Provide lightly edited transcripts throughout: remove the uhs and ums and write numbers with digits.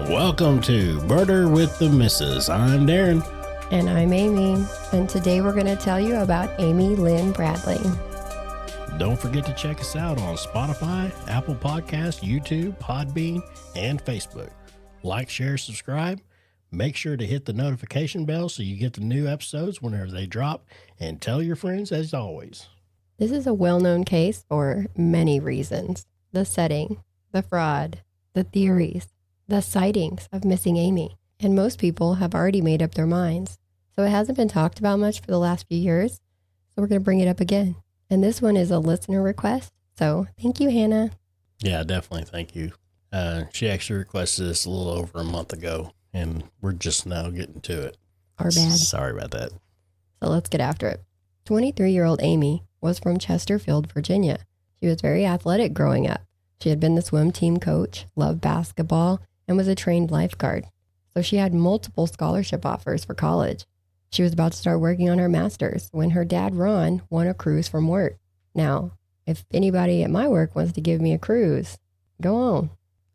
Welcome to Murder with the Missus. I'm Darren. And I'm Amy. And today we're going to tell you about Amy Lynn Bradley. Don't forget to check us out on Spotify, Apple Podcasts, YouTube, Podbean, and Facebook. Like, share, subscribe. Make sure to hit the notification bell so you get the new episodes whenever they drop. And tell your friends as always. This is a well-known case for many reasons. The setting, the fraud, the theories, the sightings of missing Amy. And most people have already made up their minds. So it hasn't been talked about much for the last few years. So we're going to bring it up again. And this one is a listener request. So thank you, Hannah. Yeah, definitely. Thank you. She actually requested this a little over a month ago, and we're just now getting to it. Our bad. Sorry about that. So let's get after it. 23-year-old Amy was from Chesterfield, Virginia. She was very athletic growing up. She had been the swim team coach, loved basketball, and was a trained lifeguard. So she had multiple scholarship offers for college. She was about to start working on her master's when her dad, Ron, won a cruise from work. Now, if anybody at my work wants to give me a cruise, go on.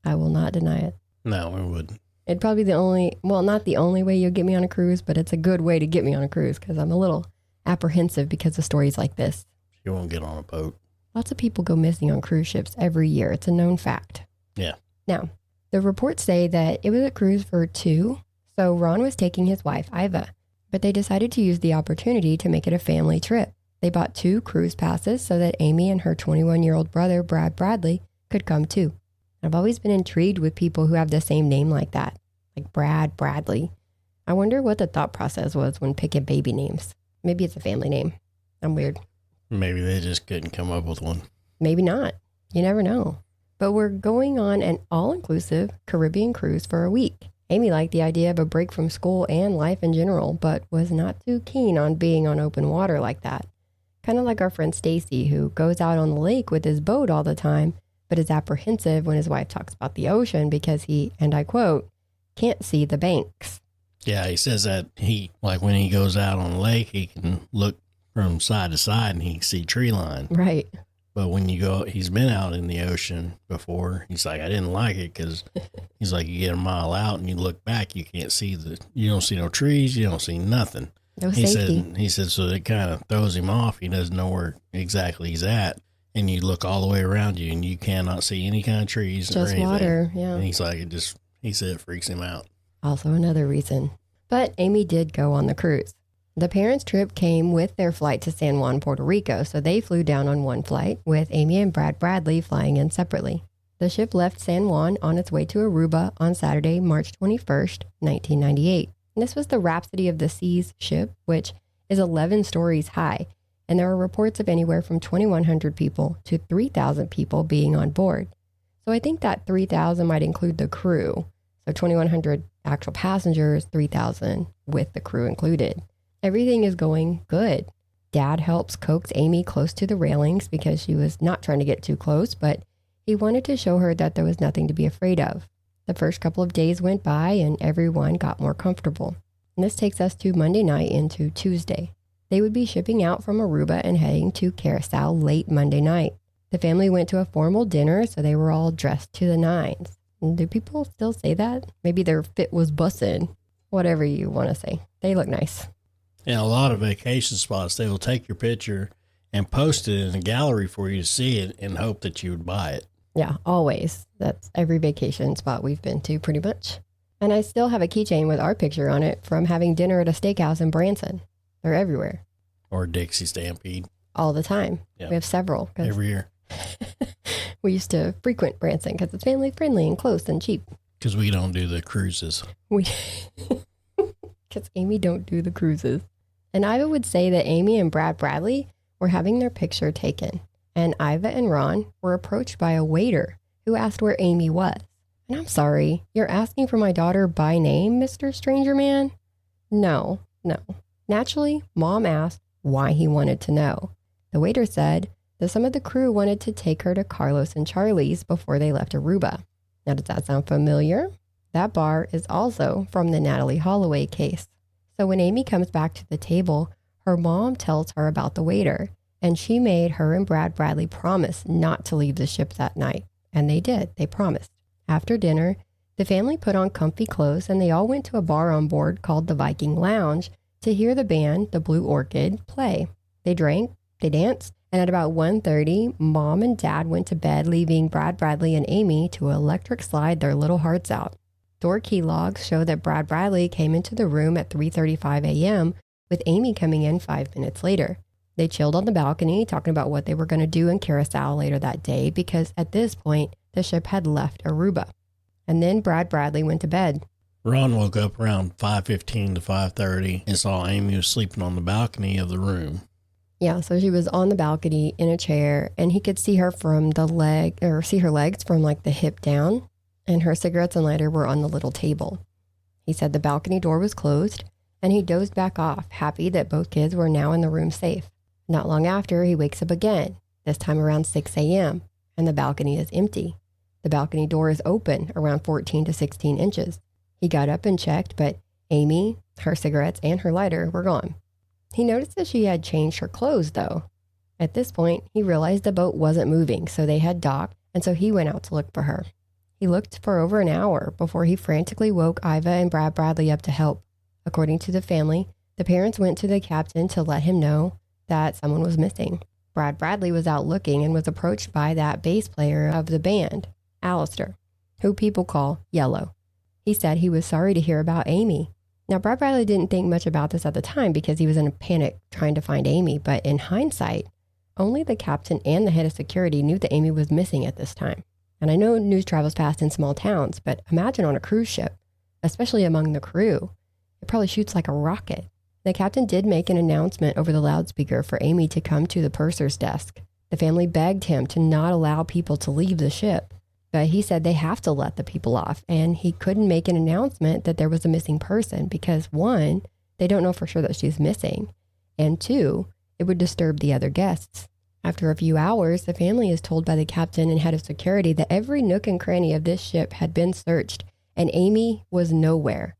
I will not deny it. No, we wouldn't. It'd probably be not the only way you'll get me on a cruise, but it's a good way to get me on a cruise because I'm a little apprehensive because of stories like this. You won't get on a boat. Lots of people go missing on cruise ships every year. It's a known fact. Yeah. Now, the reports say that it was a cruise for two, so Ron was taking his wife, Iva, but they decided to use the opportunity to make it a family trip. They bought 2 cruise passes so that Amy and her 21-year-old brother, Brad Bradley, could come too. I've always been intrigued with people who have the same name like that, like Brad Bradley. I wonder what the thought process was when picking baby names. Maybe it's a family name. I'm weird. Maybe they just couldn't come up with one. Maybe not. You never know. But we're going on an all-inclusive Caribbean cruise for a week. Amy liked the idea of a break from school and life in general, but was not too keen on being on open water like that. Kind of like our friend Stacy, who goes out on the lake with his boat all the time, but is apprehensive when his wife talks about the ocean because he, and I quote, can't see the banks. Yeah, he says that when he goes out on the lake, he can look from side to side and he can see tree line. Right. But when you go, he's been out in the ocean before. He's like, I didn't like it because he's like, you get a mile out and you look back, you can't see you don't see no trees, you don't see nothing. No safety. He said, so it kind of throws him off. He doesn't know where exactly he's at. And you look all the way around you and you cannot see any kind of trees or anything. Just water, yeah. And he's like, he said it freaks him out. Also another reason. But Amy did go on the cruise. The parents' trip came with their flight to San Juan, Puerto Rico, so they flew down on one flight, with Amy and Brad Bradley flying in separately. The ship left San Juan on its way to Aruba on Saturday, March 21st, 1998. And this was the Rhapsody of the Seas ship, which is 11 stories high, and there are reports of anywhere from 2,100 people to 3,000 people being on board. So I think that 3,000 might include the crew. So 2,100 actual passengers, 3,000 with the crew included. Everything is going good. Dad helps coax Amy close to the railings because she was not trying to get too close, but he wanted to show her that there was nothing to be afraid of. The first couple of days went by and everyone got more comfortable. And this takes us to Monday night into Tuesday. They would be shipping out from Aruba and heading to Curacao late Monday night. The family went to a formal dinner, so they were all dressed to the nines. Do people still say that? Maybe their fit was bussin'. Whatever you want to say. They look nice. In a lot of vacation spots, they will take your picture and post it in a gallery for you to see it and hope that you would buy it. Yeah, always. That's every vacation spot we've been to pretty much. And I still have a keychain with our picture on it from having dinner at a steakhouse in Branson. They're everywhere. Or Dixie Stampede. All the time. Yep. We have several. Every year. We used to frequent Branson because it's family friendly and close and cheap. Because we don't do the cruises. Because Amy don't do the cruises. And Iva would say that Amy and Brad Bradley were having their picture taken. And Iva and Ron were approached by a waiter who asked where Amy was. And I'm sorry, you're asking for my daughter by name, Mr. Stranger Man? No. Naturally, Mom asked why he wanted to know. The waiter said that some of the crew wanted to take her to Carlos and Charlie's before they left Aruba. Now, does that sound familiar? That bar is also from the Natalie Holloway case. So when Amy comes back to the table, her mom tells her about the waiter, and she made her and Brad Bradley promise not to leave the ship that night. And they did. They promised. After dinner, The family put on comfy clothes and they all went to a bar on board called the Viking Lounge to hear the band, the Blue Orchid, play. They drank, they danced, and at about 1:30, Mom and Dad went to bed, leaving Brad Bradley and Amy to electric slide their little hearts out. Door key logs show that Brad Bradley came into the room at 3:35 a.m., with Amy coming in 5 minutes later. They chilled on the balcony, talking about what they were going to do in Curacao later that day, because at this point, the ship had left Aruba. And then Brad Bradley went to bed. Ron woke up around 5:15 to 5:30 and saw Amy was sleeping on the balcony of the room. Yeah, so she was on the balcony in a chair, and he could see her from see her legs from like the hip down, and her cigarettes and lighter were on the little table. He said the balcony door was closed, and he dozed back off, happy that both kids were now in the room safe. Not long after, he wakes up again, this time around 6 a.m., and the balcony is empty. The balcony door is open around 14 to 16 inches. He got up and checked, but Amy, her cigarettes, and her lighter were gone. He noticed that she had changed her clothes, though. At this point, he realized the boat wasn't moving, so they had docked, and so he went out to look for her. He looked for over an hour before he frantically woke Iva and Brad Bradley up to help. According to the family, the parents went to the captain to let him know that someone was missing. Brad Bradley was out looking and was approached by that bass player of the band, Alistair, who people call Yellow. He said he was sorry to hear about Amy. Now, Brad Bradley didn't think much about this at the time because he was in a panic trying to find Amy, but in hindsight, only the captain and the head of security knew that Amy was missing at this time. And I know news travels fast in small towns, but imagine on a cruise ship, especially among the crew. It probably shoots like a rocket. The captain did make an announcement over the loudspeaker for Amy to come to the purser's desk. The family begged him to not allow people to leave the ship, but he said they have to let the people off, and he couldn't make an announcement that there was a missing person because, one, they don't know for sure that she's missing, and two, it would disturb the other guests. After a few hours, the family is told by the captain and head of security that every nook and cranny of this ship had been searched, and Amy was nowhere.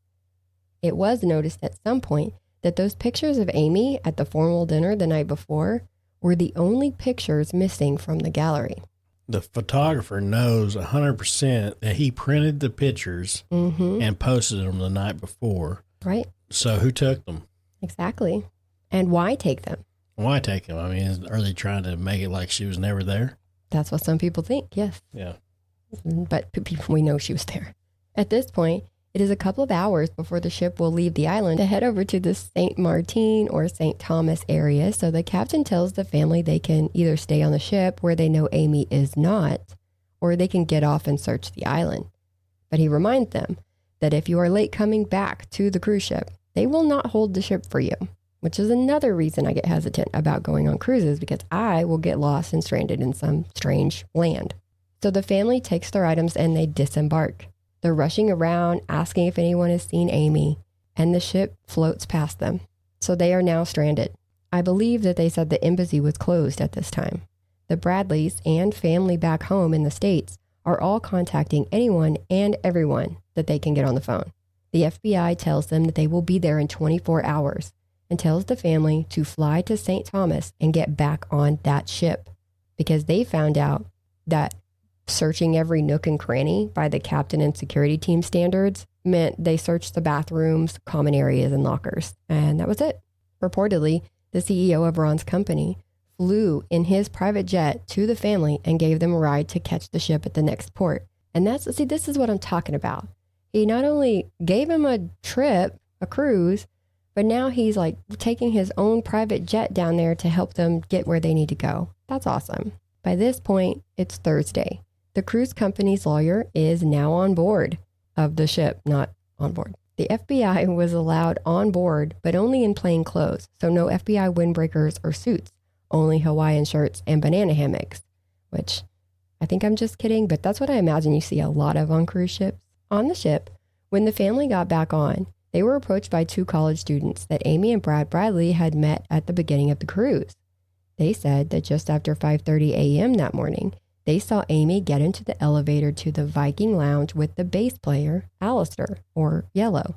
It was noticed at some point that those pictures of Amy at the formal dinner the night before were the only pictures missing from the gallery. The photographer knows 100% that he printed the pictures and posted them the night before. Right. So who took them? Exactly. And why take them? Why take them? I mean, are they trying to make it like she was never there? That's what some people think, yes. Yeah. But people, we know she was there. At this point, it is a couple of hours before the ship will leave the island to head over to the St. Martin or St. Thomas area. So the captain tells the family they can either stay on the ship where they know Amy is not, or they can get off and search the island. But he reminds them that if you are late coming back to the cruise ship, they will not hold the ship for you, which is another reason I get hesitant about going on cruises because I will get lost and stranded in some strange land. So the family takes their items and they disembark. They're rushing around, asking if anyone has seen Amy, and the ship floats past them. So they are now stranded. I believe that they said the embassy was closed at this time. The Bradleys and family back home in the States are all contacting anyone and everyone that they can get on the phone. The FBI tells them that they will be there in 24 hours and tells the family to fly to St. Thomas and get back on that ship because they found out that searching every nook and cranny by the captain and security team standards meant they searched the bathrooms, common areas, and lockers. And that was it. Reportedly, the CEO of Ron's company flew in his private jet to the family and gave them a ride to catch the ship at the next port. And this is what I'm talking about. He not only gave him a trip, a cruise, but now he's like taking his own private jet down there to help them get where they need to go. That's awesome. By this point, it's Thursday. The cruise company's lawyer is now on board of the ship, not on board. The FBI was allowed on board, but only in plain clothes. So no FBI windbreakers or suits, only Hawaiian shirts and banana hammocks, which I think I'm just kidding, but that's what I imagine you see a lot of on cruise ships. On the ship, when the family got back on, they were approached by two college students that Amy and Brad Bradley had met at the beginning of the cruise. They said that just after 5:30 a.m. that morning, they saw Amy get into the elevator to the Viking Lounge with the bass player, Alistair, or Yellow.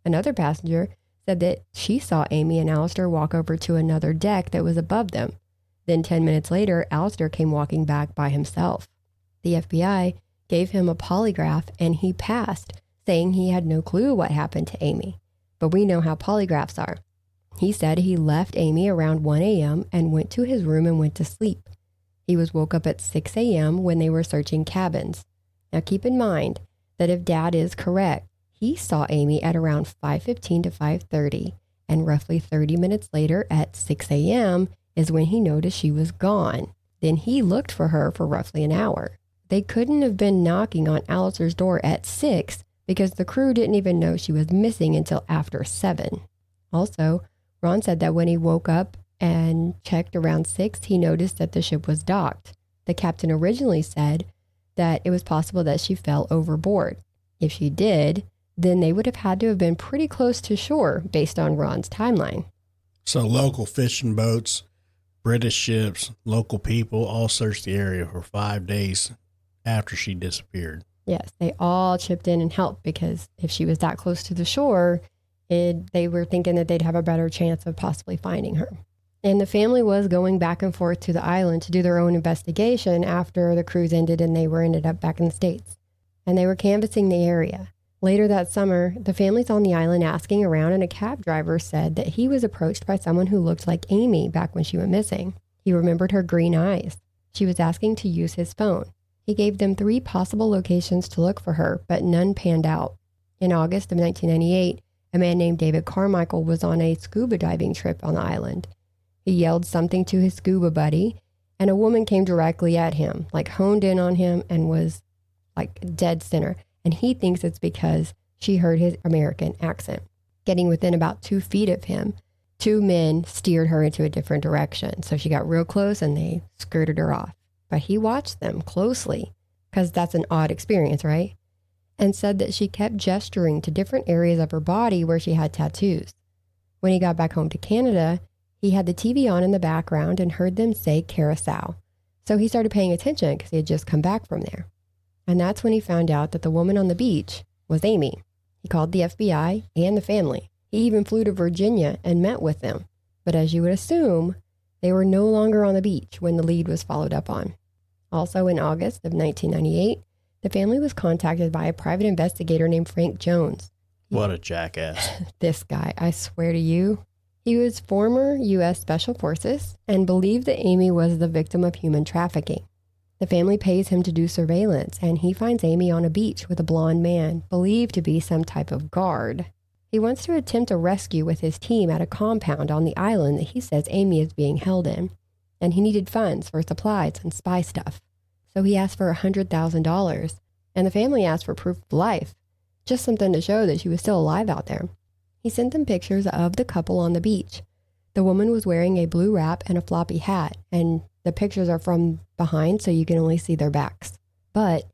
Another passenger said that she saw Amy and Alistair walk over to another deck that was above them. Then 10 minutes later, Alistair came walking back by himself. The FBI gave him a polygraph, and he passed, saying he had no clue what happened to Amy. But we know how polygraphs are. He said he left Amy around 1 a.m. and went to his room and went to sleep. He was woke up at 6 a.m. when they were searching cabins. Now keep in mind that if Dad is correct, he saw Amy at around 5:15 to 5:30, and roughly 30 minutes later at 6 a.m. is when he noticed she was gone. Then he looked for her for roughly an hour. They couldn't have been knocking on Alistair's door at 6 because the crew didn't even know she was missing until after 7. Also, Ron said that when he woke up and checked around 6, he noticed that the ship was docked. The captain originally said that it was possible that she fell overboard. If she did, then they would have had to have been pretty close to shore based on Ron's timeline. So local fishing boats, British ships, local people all searched the area for 5 days after she disappeared. Yes, they all chipped in and helped because if she was that close to the shore, they were thinking that they'd have a better chance of possibly finding her. And the family was going back and forth to the island to do their own investigation after the cruise ended and they ended up back in the States. And they were canvassing the area. Later that summer, the family's on the island asking around, and a cab driver said that he was approached by someone who looked like Amy back when she went missing. He remembered her green eyes. She was asking to use his phone. He gave them 3 possible locations to look for her, but none panned out. In August of 1998, a man named David Carmichael was on a scuba diving trip on the island. He yelled something to his scuba buddy, and a woman came directly at him, honed in on him and was dead center. And he thinks it's because she heard his American accent. Getting within about 2 feet of him, 2 men steered her into a different direction. So she got real close and they skirted her off. But he watched them closely, because that's an odd experience, right? And said that she kept gesturing to different areas of her body where she had tattoos. When he got back home to Canada, he had the TV on in the background and heard them say Curacao. So he started paying attention because he had just come back from there. And that's when he found out that the woman on the beach was Amy. He called the FBI and the family. He even flew to Virginia and met with them. But as you would assume, they were no longer on the beach when the lead was followed up on. Also in August of 1998, the family was contacted by a private investigator named Frank Jones. What a jackass. This guy, I swear to you. He was former U.S. Special Forces and believed that Amy was the victim of human trafficking. The family pays him to do surveillance, and he finds Amy on a beach with a blonde man, believed to be some type of guard. He wants to attempt a rescue with his team at a compound on the island that he says Amy is being held in, and he needed funds for supplies and spy stuff. So he asked for $100,000, and the family asked for proof of life, just something to show that she was still alive out there. He sent them pictures of the couple on the beach. The woman was wearing a blue wrap and a floppy hat, and the pictures are from behind, so you can only see their backs. But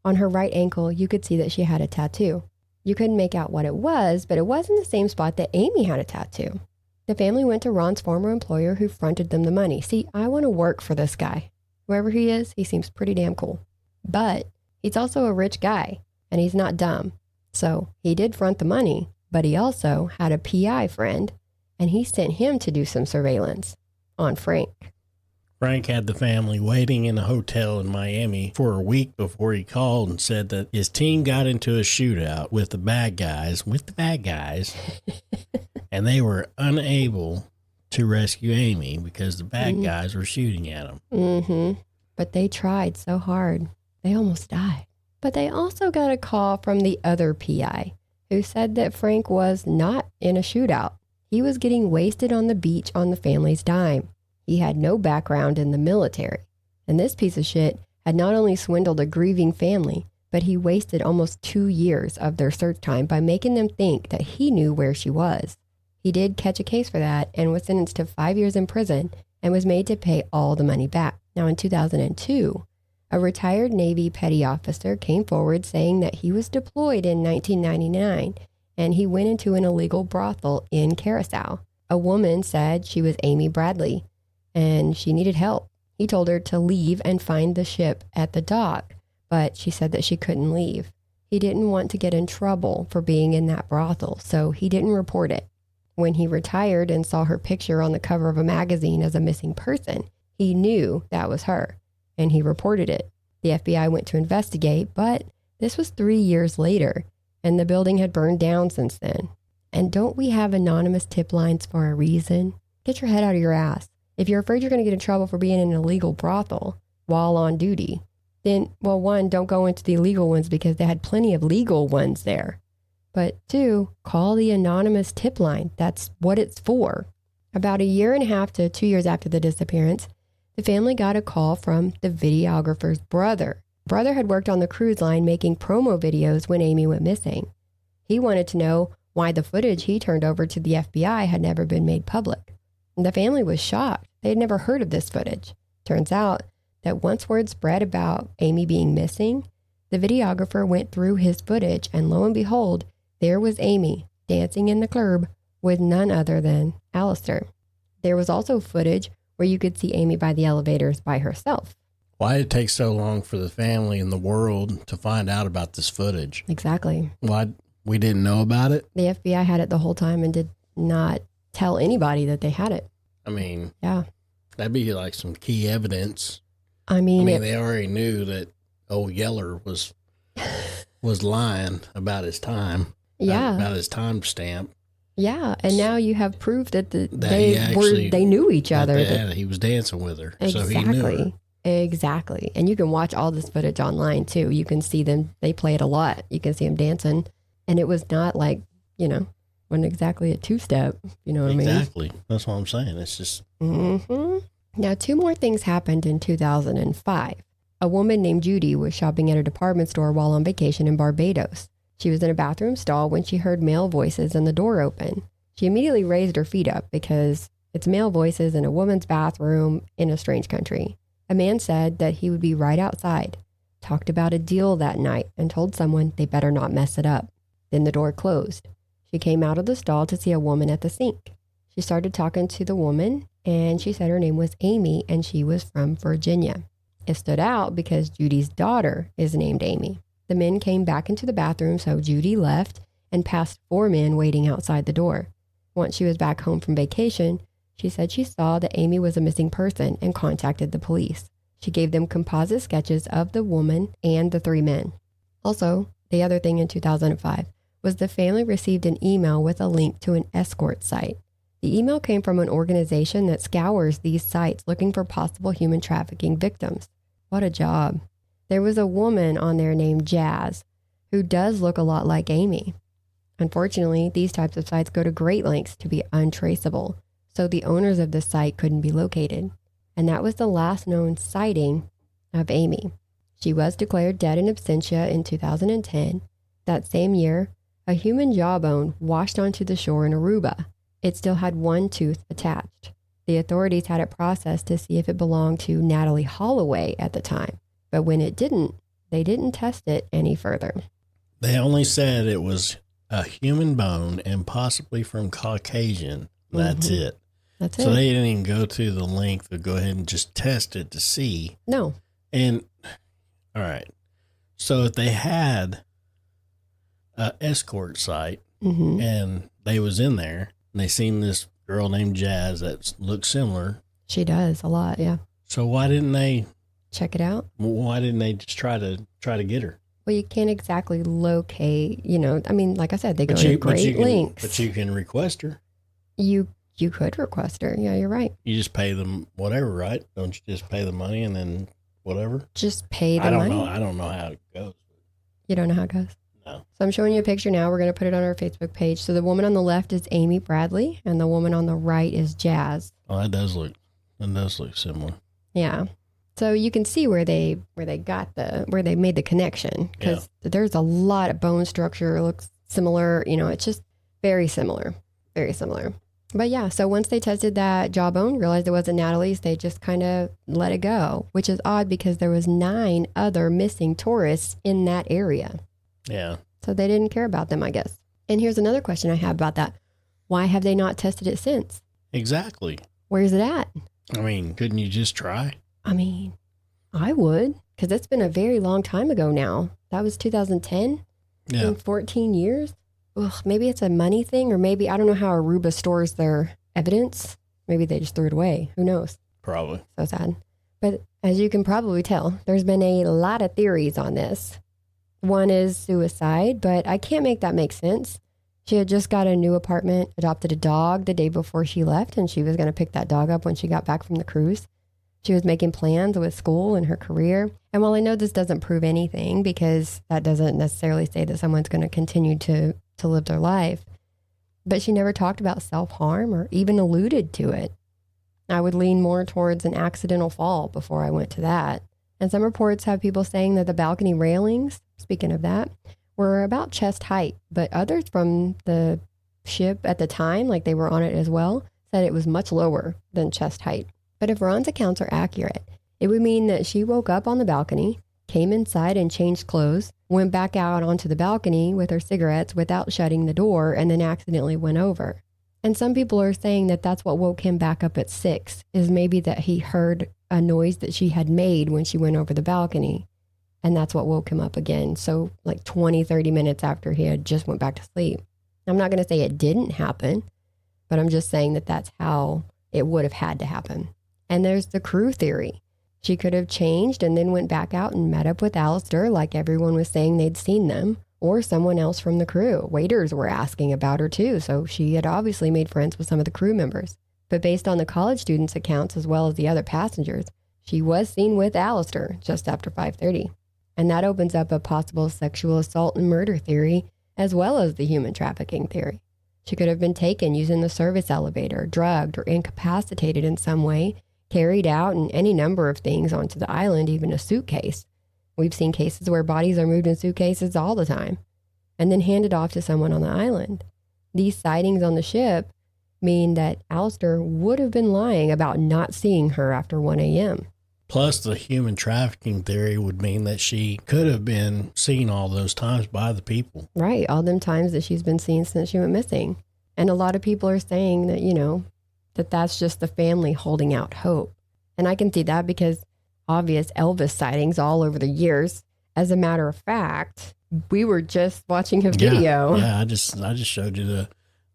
on her right ankle, you could see that she had a tattoo. You couldn't make out what it was, but it was in the same spot that Amy had a tattoo. The family went to Ron's former employer who fronted them the money. See, I want to work for this guy. Whoever he is, he seems pretty damn cool. But he's also a rich guy, and he's not dumb. So he did front the money, but he also had a PI friend, and he sent him to do some surveillance on Frank. Frank had the family waiting in a hotel in Miami for a week before he called and said that his team got into a shootout with the bad guys, and they were unable to rescue Amy because the bad guys were shooting at them. Mm-hmm. But they tried so hard. They almost died. But they also got a call from the other PI who said that Frank was not in a shootout. He was getting wasted on the beach on the family's dime. He had no background in the military. And this piece of shit had not only swindled a grieving family, but he wasted almost 2 years of their search time by making them think that he knew where she was. He did catch a case for that and was sentenced to 5 years in prison and was made to pay all the money back. Now in 2002, a retired Navy petty officer came forward saying that he was deployed in 1999 and he went into an illegal brothel in Curacao. A woman said she was Amy Bradley and she needed help. He told her to leave and find the ship at the dock, but she said that she couldn't leave. He didn't want to get in trouble for being in that brothel, so he didn't report it. When he retired and saw her picture on the cover of a magazine as a missing person, he knew that was her, and he reported it. The FBI went to investigate, but this was 3 years later, and the building had burned down since then. And don't we have anonymous tip lines for a reason? Get your head out of your ass. If you're afraid you're going to get in trouble for being in an illegal brothel while on duty, then, well, one, don't go into the illegal ones because they had plenty of legal ones there. But two, call the anonymous tip line. That's what it's for. About 1.5 years to 2 years after the disappearance, the family got a call from the videographer's brother. Brother had worked on the cruise line making promo videos when Amy went missing. He wanted to know why the footage he turned over to the FBI had never been made public. The family was shocked. They had never heard of this footage. Turns out that once word spread about Amy being missing, the videographer went through his footage, and lo and behold, there was Amy dancing in the club with none other than Alistair. There was also footage where you could see Amy by the elevators by herself. Why did it take so long for the family and the world to find out about this footage? Exactly. Why we didn't know about it? The FBI had it the whole time and did not tell anybody that they had it. I mean, yeah, that'd be like some key evidence. I mean, they already knew that old Yeller was lying about his time. Yeah. About his time stamp. Yeah, and now you have proof that they knew each other. He was dancing with her, exactly, so he knew her. Exactly. And you can watch all this footage online too. You can see them. They play it a lot. You can see them dancing, and it was not like, wasn't exactly a two-step. You know what I mean? Exactly. That's what I'm saying. It's just. Mm-hmm. Now, 2 more things happened in 2005. A woman named Judy was shopping at a department store while on vacation in Barbados. She was in a bathroom stall when she heard male voices and the door open. She immediately raised her feet up because it's male voices in a woman's bathroom in a strange country. A man said that he would be right outside, talked about a deal that night, and told someone they better not mess it up. Then the door closed. She came out of the stall to see a woman at the sink. She started talking to the woman, and she said her name was Amy, and she was from Virginia. It stood out because Judy's daughter is named Amy. The men came back into the bathroom, so Judy left and passed 4 men waiting outside the door. Once she was back home from vacation, she said she saw that Amy was a missing person and contacted the police. She gave them composite sketches of the woman and the 3 men. Also, the other thing in 2005 was the family received an email with a link to an escort site. The email came from an organization that scours these sites looking for possible human trafficking victims. What a job. There was a woman on there named Jazz, who does look a lot like Amy. Unfortunately, these types of sites go to great lengths to be untraceable, so the owners of the site couldn't be located. And that was the last known sighting of Amy. She was declared dead in absentia in 2010. That same year, a human jawbone washed onto the shore in Aruba. It still had 1 tooth attached. The authorities had it processed to see if it belonged to Natalie Holloway at the time. But when it didn't, they didn't test it any further. They only said it was a human bone and possibly from Caucasian. That's it. That's it. So they didn't even go to the length of go ahead and just test it to see. No. And, all right. So if they had an escort site and they was in there and they seen this girl named Jazz that looks similar. She does a lot, yeah. So why didn't they check it out? Why didn't they just try to get her? Well, you can't exactly locate, like I said, they go to great lengths. But you can request her. You could request her. Yeah, you're right. You just pay them whatever, right? Don't you just pay the money and then whatever? Just pay the money? I don't know how it goes. You don't know how it goes? No. So I'm showing you a picture now. We're going to put it on our Facebook page. So the woman on the left is Amy Bradley, and the woman on the right is Jazz. Oh, that does look similar. Yeah. So you can see where they made the connection, because there's a lot of bone structure. It looks similar. It's just very similar. Very similar. But yeah, so once they tested that jawbone, realized it wasn't Natalie's, they just kind of let it go, which is odd because there was 9 other missing tourists in that area. Yeah. So they didn't care about them, I guess. And here's another question I have about that. Why have they not tested it since? Exactly. Where's it at? I mean, couldn't you just try? I mean, I would, because it's been a very long time ago now. That was 2010. Yeah. 14 years. Ugh, maybe it's a money thing, or maybe, I don't know how Aruba stores their evidence. Maybe they just threw it away. Who knows? Probably. So sad. But as you can probably tell, there's been a lot of theories on this. One is suicide, but I can't make that make sense. She had just got a new apartment, adopted a dog the day before she left, and she was going to pick that dog up when she got back from the cruise. She was making plans with school and her career. And while I know this doesn't prove anything, because that doesn't necessarily say that someone's going to continue to live their life, but she never talked about self-harm or even alluded to it. I would lean more towards an accidental fall before I went to that. And some reports have people saying that the balcony railings, speaking of that, were about chest height, but others from the ship at the time, like they were on it as well, said it was much lower than chest height. But if Ron's accounts are accurate, it would mean that she woke up on the balcony, came inside and changed clothes, went back out onto the balcony with her cigarettes without shutting the door, and then accidentally went over. And some people are saying that that's what woke him back up at 6, is maybe that he heard a noise that she had made when she went over the balcony. And that's what woke him up again. So like 20, 30 minutes after he had just went back to sleep. I'm not going to say it didn't happen, but I'm just saying that that's how it would have had to happen. And there's the crew theory. She could have changed and then went back out and met up with Alistair like everyone was saying they'd seen them, or someone else from the crew. Waiters were asking about her too, so she had obviously made friends with some of the crew members. But based on the college students' accounts as well as the other passengers, she was seen with Alistair just after 5:30. And that opens up a possible sexual assault and murder theory, as well as the human trafficking theory. She could have been taken using the service elevator, drugged, or incapacitated in some way, carried out in any number of things onto the island, even a suitcase. We've seen cases where bodies are moved in suitcases all the time, and then handed off to someone on the island. These sightings on the ship mean that Alistair would have been lying about not seeing her after 1 a.m. Plus, the human trafficking theory would mean that she could have been seen all those times by the people. Right, all them times that she's been seen since she went missing. And a lot of people are saying that, that that's just the family holding out hope. And I can see that because obvious Elvis sightings all over the years. As a matter of fact, we were just watching a video. Yeah, I just showed you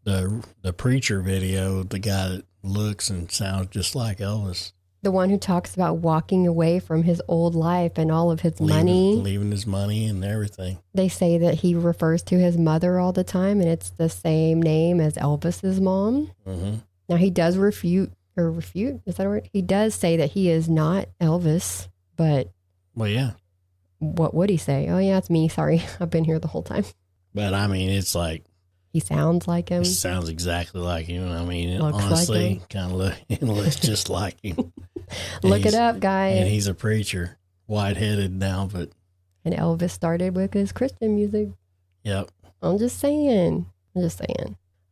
the preacher video of the guy that looks and sounds just like Elvis. The one who talks about walking away from his old life and all of his money. Leaving his money and everything. They say that he refers to his mother all the time, and it's the same name as Elvis's mom. Mm-hmm. Now, he does refute, is that a word? He does say that he is not Elvis, but... Well, yeah. What would he say? Oh, yeah, it's me. Sorry. I've been here the whole time. But, I mean, it's like... He sounds like him. It sounds exactly like him. I mean, looks honestly, like kind of looks just like him. Look it up, guys. And he's a preacher, white-headed now, but... And Elvis started with his Christian music. Yep. I'm just saying.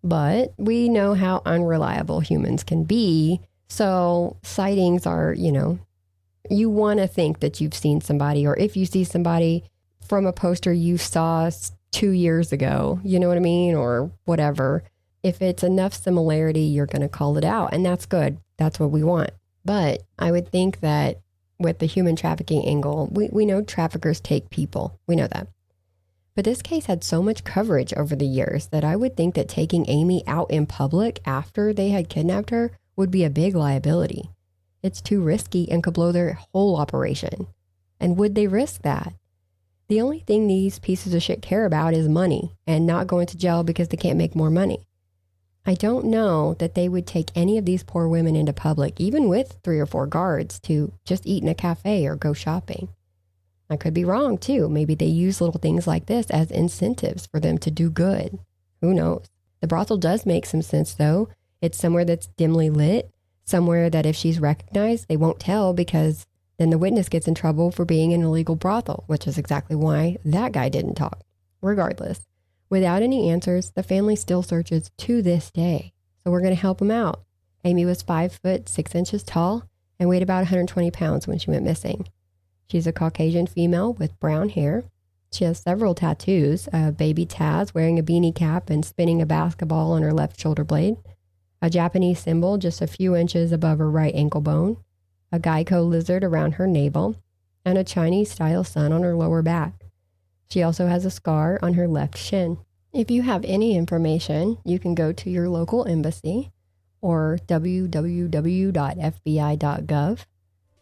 But we know how unreliable humans can be. So sightings are, you want to think that you've seen somebody, or if you see somebody from a poster you saw 2 years ago, you know what I mean? Or whatever. If it's enough similarity, you're going to call it out. And that's good. That's what we want. But I would think that with the human trafficking angle, we know traffickers take people. We know that. But this case had so much coverage over the years that I would think that taking Amy out in public after they had kidnapped her would be a big liability. It's too risky and could blow their whole operation. And would they risk that? The only thing these pieces of shit care about is money and not going to jail because they can't make more money. I don't know that they would take any of these poor women into public, even with 3 or 4 guards, to just eat in a cafe or go shopping. I could be wrong too. Maybe they use little things like this as incentives for them to do good. Who knows? The brothel does make some sense though. It's somewhere that's dimly lit, somewhere that if she's recognized, they won't tell because then the witness gets in trouble for being an illegal brothel, which is exactly why that guy didn't talk. Regardless, without any answers, the family still searches to this day. So we're going to help them out. Amy was 5 foot 6 inches tall and weighed about 120 pounds when she went missing. She's a Caucasian female with brown hair. She has several tattoos, a baby Taz wearing a beanie cap and spinning a basketball on her left shoulder blade, a Japanese symbol just a few inches above her right ankle bone, a Geico lizard around her navel, and a Chinese-style sun on her lower back. She also has a scar on her left shin. If you have any information, you can go to your local embassy or www.fbi.gov.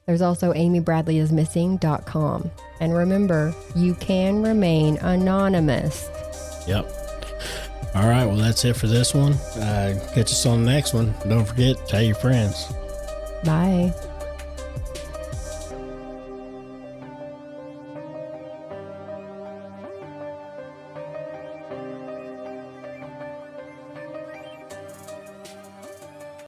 There's also amybradleyismissing.com. And remember, you can remain anonymous. Yep. All right, well, that's it for this one. Catch us on the next one. Don't forget, tell your friends. Bye.